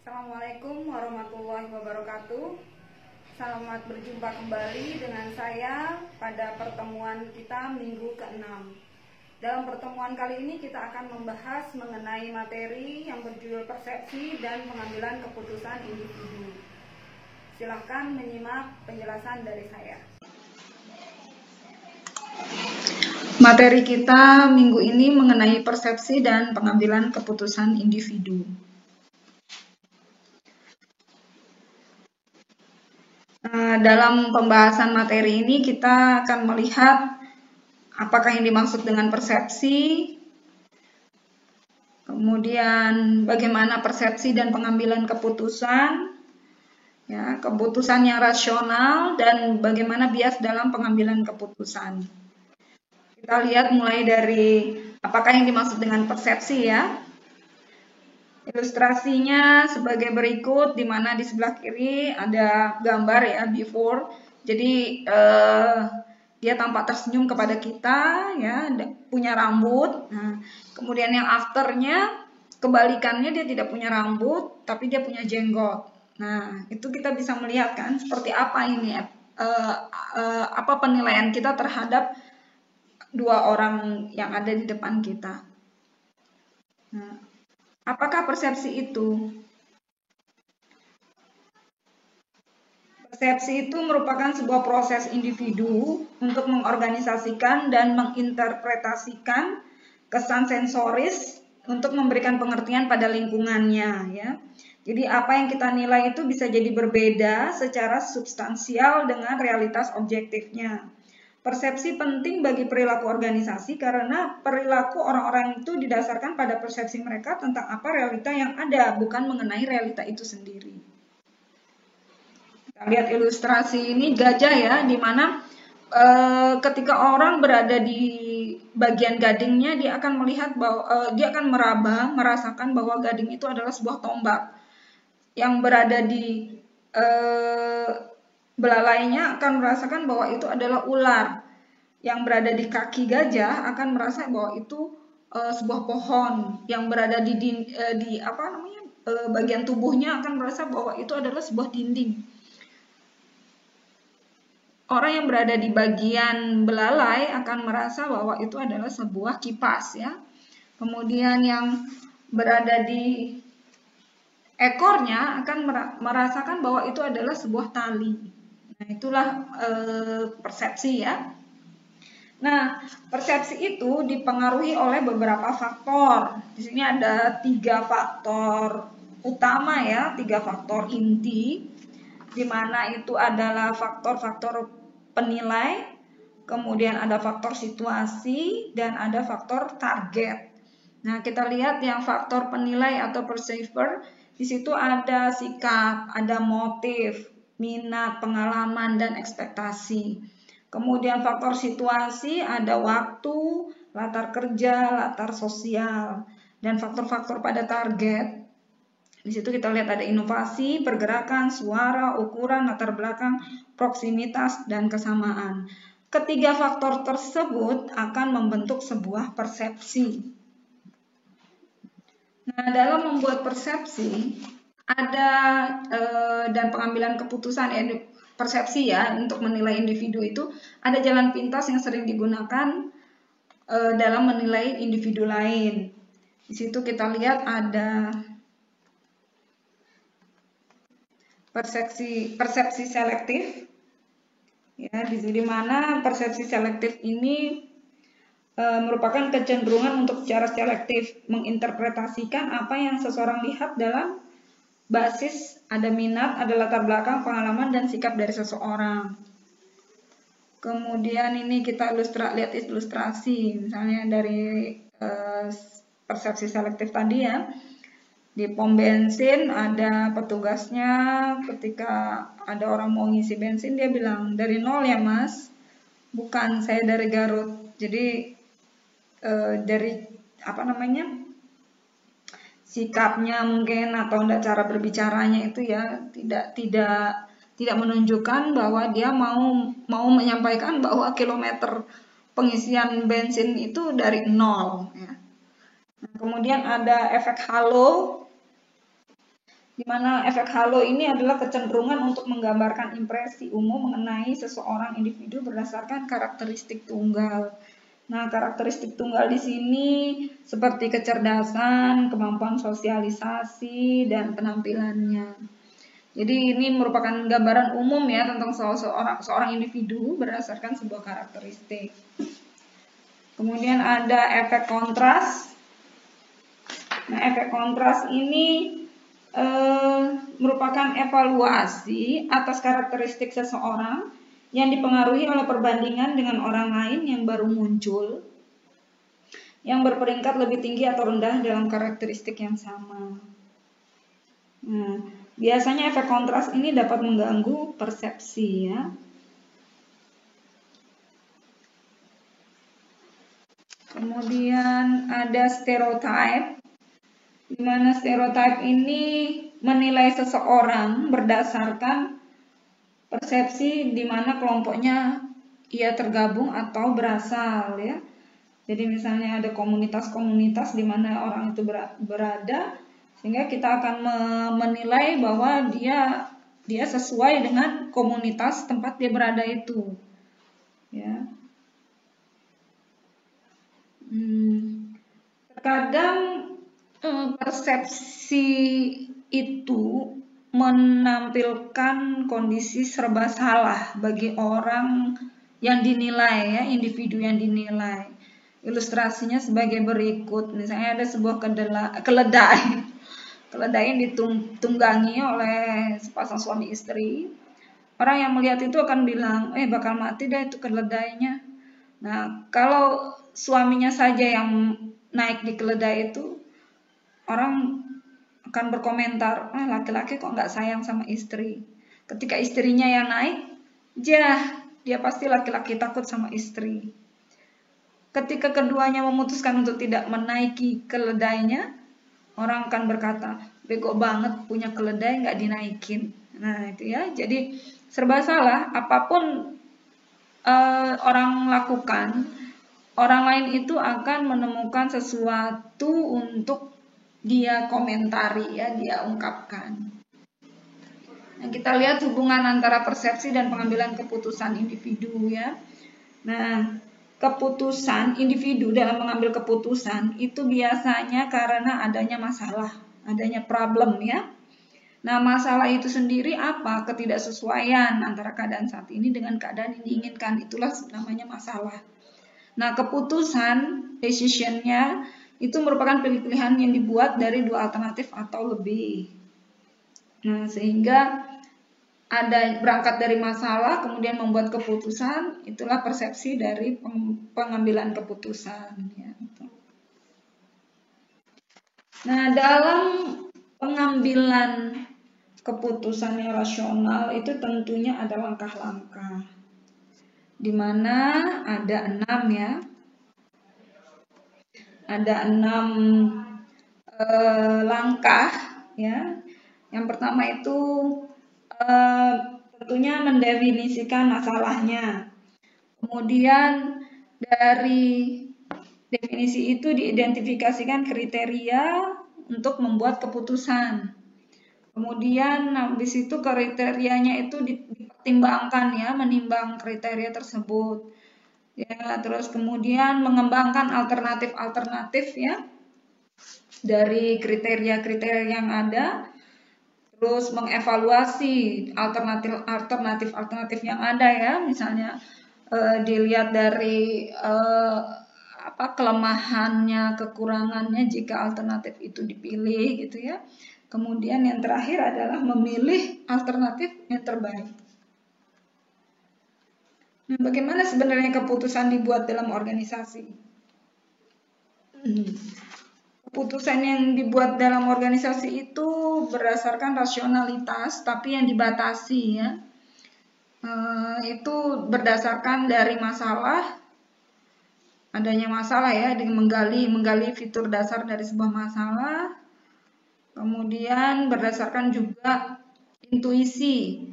Assalamualaikum warahmatullahi wabarakatuh. Selamat berjumpa kembali dengan saya pada pertemuan kita minggu ke-6. Dalam pertemuan kali ini kita akan membahas mengenai materi yang berjudul persepsi dan pengambilan keputusan individu. Silahkan menyimak penjelasan dari saya. Materi kita minggu ini mengenai persepsi dan pengambilan keputusan individu. Dalam pembahasan materi ini kita akan melihat apakah yang dimaksud dengan persepsi, kemudian bagaimana persepsi dan pengambilan keputusan, ya, keputusan yang rasional, dan bagaimana bias dalam pengambilan keputusan. Kita lihat mulai dari apakah yang dimaksud dengan persepsi, ya. Ilustrasinya sebagai berikut, di mana di sebelah kiri ada gambar, ya, before. Jadi dia tampak tersenyum kepada kita, ya, punya rambut. Nah, kemudian yang afternya kebalikannya, dia tidak punya rambut tapi dia punya jenggot. Nah, itu kita bisa melihat kan seperti apa ini, apa penilaian kita terhadap dua orang yang ada di depan kita. Nah, apakah persepsi itu? Persepsi itu merupakan sebuah proses individu untuk mengorganisasikan dan menginterpretasikan kesan sensoris untuk memberikan pengertian pada lingkungannya, ya. Jadi apa yang kita nilai itu bisa jadi berbeda secara substansial dengan realitas objektifnya. Persepsi penting bagi perilaku organisasi karena perilaku orang-orang itu didasarkan pada persepsi mereka tentang apa realita yang ada, bukan mengenai realita itu sendiri. Kita lihat ilustrasi ini gajah, ya, di mana ketika orang berada di bagian gadingnya, dia akan melihat bahwa dia akan merasakan bahwa gading itu adalah sebuah tombak. Yang berada di belalainya akan merasakan bahwa itu adalah ular. Yang berada di kaki gajah akan merasa bahwa itu sebuah pohon. Yang berada di bagian tubuhnya akan merasa bahwa itu adalah sebuah dinding. Orang yang berada di bagian belalai akan merasa bahwa itu adalah sebuah kipas, ya. Kemudian yang berada di ekornya akan merasakan bahwa itu adalah sebuah tali. Nah, itulah persepsi, ya. Nah, persepsi itu dipengaruhi oleh beberapa faktor. Di sini ada 3 faktor utama, ya, 3 faktor inti, di mana itu adalah faktor-faktor penilai, kemudian ada faktor situasi, dan ada faktor target. Nah, kita lihat yang faktor penilai atau perceiver, di situ ada sikap, ada motif, minat, pengalaman, dan ekspektasi. Kemudian faktor situasi ada waktu, latar kerja, latar sosial, dan faktor-faktor pada target. Di situ kita lihat ada inovasi, pergerakan, suara, ukuran, latar belakang, proksimitas, dan kesamaan. Ketiga faktor tersebut akan membentuk sebuah persepsi. Nah, dalam membuat persepsi ada dan pengambilan keputusan, persepsi, ya, untuk menilai individu itu ada jalan pintas yang sering digunakan dalam menilai individu lain. Di situ kita lihat ada persepsi selektif, ya, di mana persepsi selektif ini merupakan kecenderungan untuk secara selektif menginterpretasikan apa yang seseorang lihat dalam basis ada minat, ada latar belakang, pengalaman, dan sikap dari seseorang. Kemudian ini kita lihat ilustrasi, misalnya dari persepsi selektif tadi, ya. Di pom bensin ada petugasnya, ketika ada orang mau ngisi bensin dia bilang, "Dari 0 ya Mas?" "Bukan, saya dari Garut." Jadi dari sikapnya mungkin atau cara berbicaranya itu, ya, tidak menunjukkan bahwa dia mau menyampaikan bahwa kilometer pengisian bensin itu dari 0, ya. Nah, kemudian ada efek halo. di mana efek halo ini adalah kecenderungan untuk menggambarkan impresi umum mengenai seseorang individu berdasarkan karakteristik tunggal. Nah, karakteristik tunggal di sini seperti kecerdasan, kemampuan sosialisasi, dan penampilannya. Jadi ini merupakan gambaran umum ya tentang seorang individu berdasarkan sebuah karakteristik. Kemudian ada efek kontras. Nah, efek kontras ini merupakan evaluasi atas karakteristik seseorang yang dipengaruhi oleh perbandingan dengan orang lain yang baru muncul, yang berperingkat lebih tinggi atau rendah dalam karakteristik yang sama. Nah, biasanya efek kontras ini dapat mengganggu persepsi ya. Kemudian ada stereotype, di mana stereotype ini menilai seseorang berdasarkan persepsi di mana kelompoknya ia tergabung atau berasal ya. Jadi misalnya ada komunitas-komunitas di mana orang itu berada, sehingga kita akan menilai bahwa dia sesuai dengan komunitas tempat dia berada itu. Ya. Terkadang persepsi itu menampilkan kondisi serba salah bagi orang yang dinilai ya, individu yang dinilai. Ilustrasinya sebagai berikut. Misalnya ada sebuah keledai. Keledai yang ditunggangi oleh sepasang suami istri. Orang yang melihat itu akan bilang, bakal mati dah itu keledainya. Nah, kalau suaminya saja yang naik di keledai itu, orang akan berkomentar, laki-laki kok nggak sayang sama istri. Ketika istrinya yang naik, dia pasti laki-laki takut sama istri. Ketika keduanya memutuskan untuk tidak menaiki keledainya, orang akan berkata, bego banget punya keledai nggak dinaikin. Nah itu ya, jadi serba salah. Apapun orang lakukan, orang lain itu akan menemukan sesuatu untuk dia komentari ya, dia ungkapkan. Nah, kita lihat hubungan antara persepsi dan pengambilan keputusan individu ya. Nah, keputusan individu dalam mengambil keputusan itu biasanya karena adanya masalah, adanya problem ya. Nah, masalah itu sendiri apa? Ketidaksesuaian antara keadaan saat ini dengan keadaan yang diinginkan. Itulah namanya masalah. Nah, keputusan, decision-nya itu merupakan pilihan yang dibuat dari dua alternatif atau lebih. Nah, sehingga ada berangkat dari masalah, kemudian membuat keputusan, itulah persepsi dari pengambilan keputusan. Ya. Nah, dalam pengambilan keputusan yang rasional itu tentunya ada langkah-langkah, di mana ada 6 ya. Ada 6 langkah ya. Yang pertama itu tentunya mendefinisikan masalahnya. Kemudian dari definisi itu diidentifikasikan kriteria untuk membuat keputusan. Kemudian habis itu kriterianya itu dipertimbangkan ya, menimbang kriteria tersebut. Ya, terus kemudian mengembangkan alternatif-alternatif ya dari kriteria-kriteria yang ada. Terus mengevaluasi alternatif yang ada ya, misalnya dilihat dari kelemahannya, kekurangannya jika alternatif itu dipilih gitu ya. Kemudian yang terakhir adalah memilih alternatif yang terbaik. Nah, bagaimana sebenarnya keputusan dibuat dalam organisasi? Keputusan yang dibuat dalam organisasi itu berdasarkan rasionalitas, tapi yang dibatasi ya. Itu berdasarkan dari masalah, adanya masalah ya, dengan menggali fitur dasar dari sebuah masalah. Kemudian berdasarkan juga intuisi,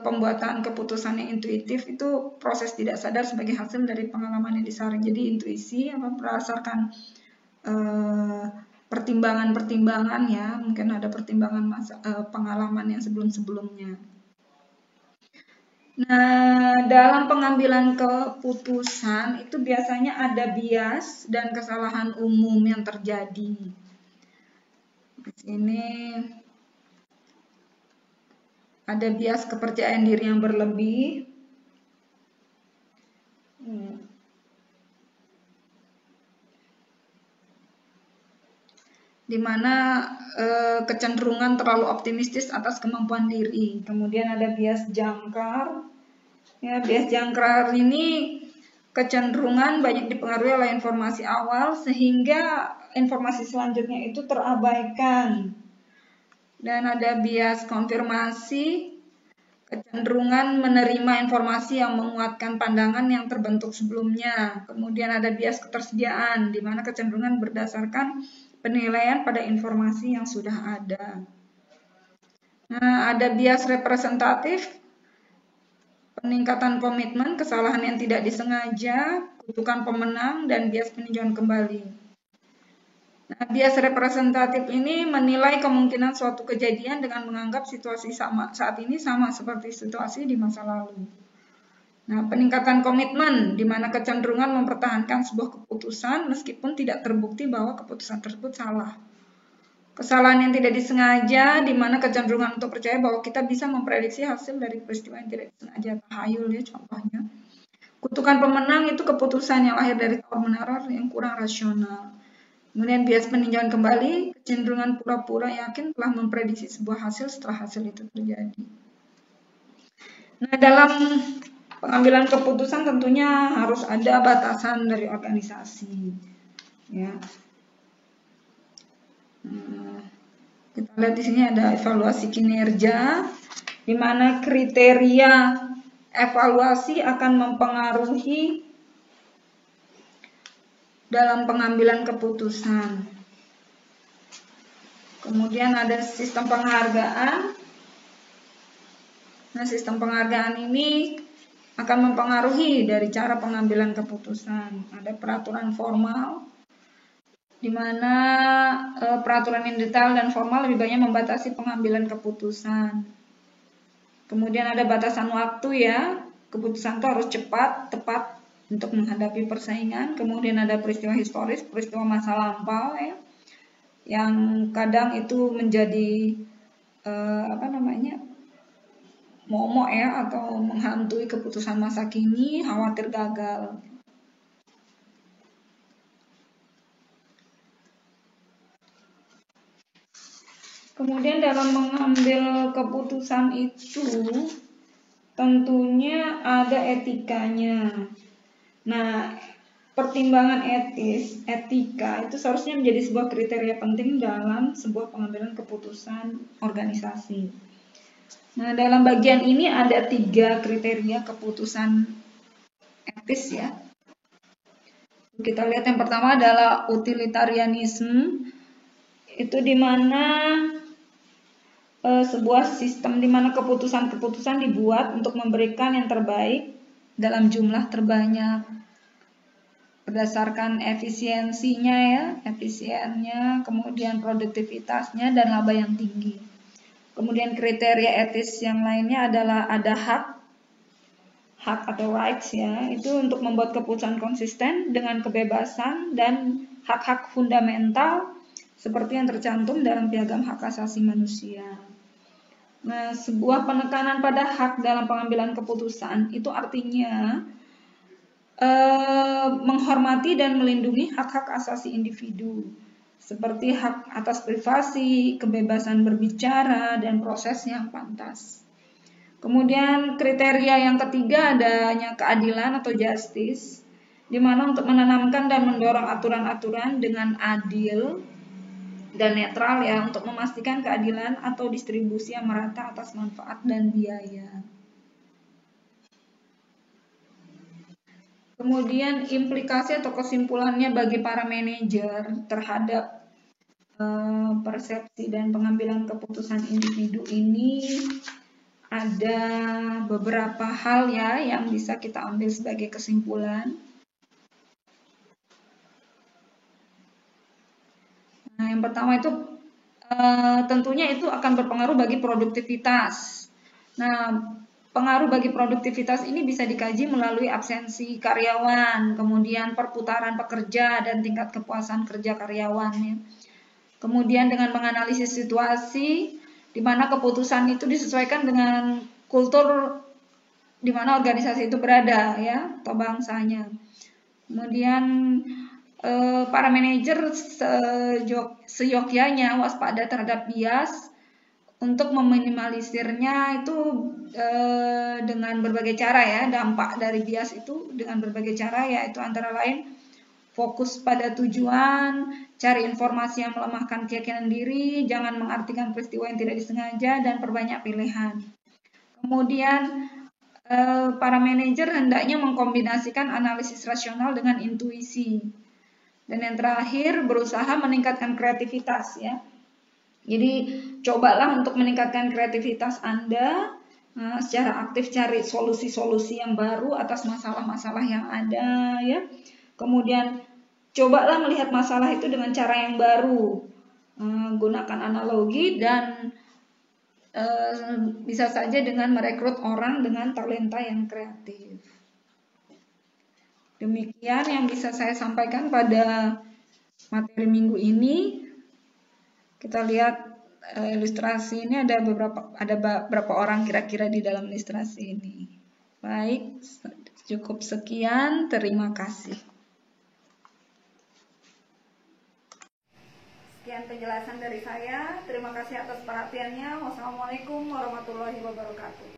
pembuatan keputusan yang intuitif itu proses tidak sadar sebagai hasil dari pengalaman yang disaring. Jadi intuisi berdasarkan pertimbangan-pertimbangan ya, mungkin ada pertimbangan pengalaman yang sebelum-sebelumnya. Nah, dalam pengambilan keputusan itu biasanya ada bias dan kesalahan umum yang terjadi. Di sini ada bias kepercayaan diri yang berlebih. Di mana kecenderungan terlalu optimistis atas kemampuan diri. Kemudian ada bias jangkar. Ya, bias jangkar ini kecenderungan banyak dipengaruhi oleh informasi awal sehingga informasi selanjutnya itu terabaikan. Dan ada bias konfirmasi, kecenderungan menerima informasi yang menguatkan pandangan yang terbentuk sebelumnya. Kemudian ada bias ketersediaan, di mana kecenderungan berdasarkan penilaian pada informasi yang sudah ada. Nah, ada bias representatif, peningkatan komitmen, kesalahan yang tidak disengaja, kutukan pemenang, dan bias peninjauan kembali. Nah, bias representatif ini menilai kemungkinan suatu kejadian dengan menganggap situasi saat ini sama seperti situasi di masa lalu. Nah, peningkatan komitmen, di mana kecenderungan mempertahankan sebuah keputusan meskipun tidak terbukti bahwa keputusan tersebut salah. Kesalahan yang tidak disengaja, di mana kecenderungan untuk percaya bahwa kita bisa memprediksi hasil dari peristiwa yang tidak disengaja, tahayul ya contohnya. Kutukan pemenang itu keputusan yang lahir dari tawar-menawar yang kurang rasional. Kemudian bias peninjauan kembali, kecenderungan pura-pura yakin telah memprediksi sebuah hasil setelah hasil itu terjadi. Nah, dalam pengambilan keputusan tentunya harus ada batasan dari organisasi. Ya. Kita lihat di sini ada evaluasi kinerja, di mana kriteria evaluasi akan mempengaruhi dalam pengambilan keputusan. Kemudian ada sistem penghargaan. Nah, sistem penghargaan ini akan mempengaruhi dari cara pengambilan keputusan. Ada peraturan formal, di mana peraturan yang detail dan formal lebih banyak membatasi pengambilan keputusan. Kemudian ada batasan waktu ya, keputusan itu harus cepat, tepat untuk menghadapi persaingan. Kemudian ada peristiwa historis, peristiwa masa lampau ya, yang kadang itu menjadi momok ya, atau menghantui keputusan masa kini, khawatir gagal. Kemudian dalam mengambil keputusan itu tentunya ada etikanya. Nah, pertimbangan etika itu seharusnya menjadi sebuah kriteria penting dalam sebuah pengambilan keputusan organisasi. Nah, dalam bagian ini ada 3 kriteria keputusan etis ya. Kita lihat yang pertama adalah utilitarianisme. Itu di mana sebuah sistem di mana keputusan-keputusan dibuat untuk memberikan yang terbaik dalam jumlah terbanyak berdasarkan efisiensinya, kemudian produktivitasnya dan laba yang tinggi. Kemudian kriteria etis yang lainnya adalah ada hak atau rights ya, itu untuk membuat keputusan konsisten dengan kebebasan dan hak-hak fundamental seperti yang tercantum dalam Piagam Hak Asasi Manusia. Nah, sebuah penekanan pada hak dalam pengambilan keputusan itu artinya menghormati dan melindungi hak-hak asasi individu seperti hak atas privasi, kebebasan berbicara, dan proses yang pantas. Kemudian kriteria yang ketiga adanya keadilan atau justice, di mana untuk menanamkan dan mendorong aturan-aturan dengan adil dan netral ya, untuk memastikan keadilan atau distribusi yang merata atas manfaat dan biaya. Kemudian implikasi atau kesimpulannya bagi para manajer terhadap persepsi dan pengambilan keputusan individu ini ada beberapa hal ya yang bisa kita ambil sebagai kesimpulan. Nah, yang pertama itu tentunya itu akan berpengaruh bagi produktivitas. Nah, pengaruh bagi produktivitas ini bisa dikaji melalui absensi karyawan, kemudian perputaran pekerja dan tingkat kepuasan kerja karyawan. Ya. Kemudian dengan menganalisis situasi di mana keputusan itu disesuaikan dengan kultur di mana organisasi itu berada, ya, atau bangsanya. Kemudian para manajer seyogyanya waspada terhadap bias untuk meminimalisirnya itu dengan berbagai cara, ya. Dampak dari bias itu dengan berbagai cara, yaitu antara lain fokus pada tujuan, cari informasi yang melemahkan keyakinan diri, jangan mengartikan peristiwa yang tidak disengaja, dan perbanyak pilihan. Kemudian para manajer hendaknya mengkombinasikan analisis rasional dengan intuisi. Dan yang terakhir, berusaha meningkatkan kreativitas, ya. Jadi cobalah untuk meningkatkan kreativitas Anda secara aktif, cari solusi-solusi yang baru atas masalah-masalah yang ada, ya. Kemudian cobalah melihat masalah itu dengan cara yang baru, gunakan analogi dan bisa saja dengan merekrut orang dengan talenta yang kreatif. Demikian yang bisa saya sampaikan pada materi minggu ini. Kita lihat ilustrasi ini ada beberapa orang kira-kira di dalam ilustrasi ini. Baik, cukup sekian. Terima kasih. Sekian penjelasan dari saya. Terima kasih atas perhatiannya. Wassalamualaikum warahmatullahi wabarakatuh.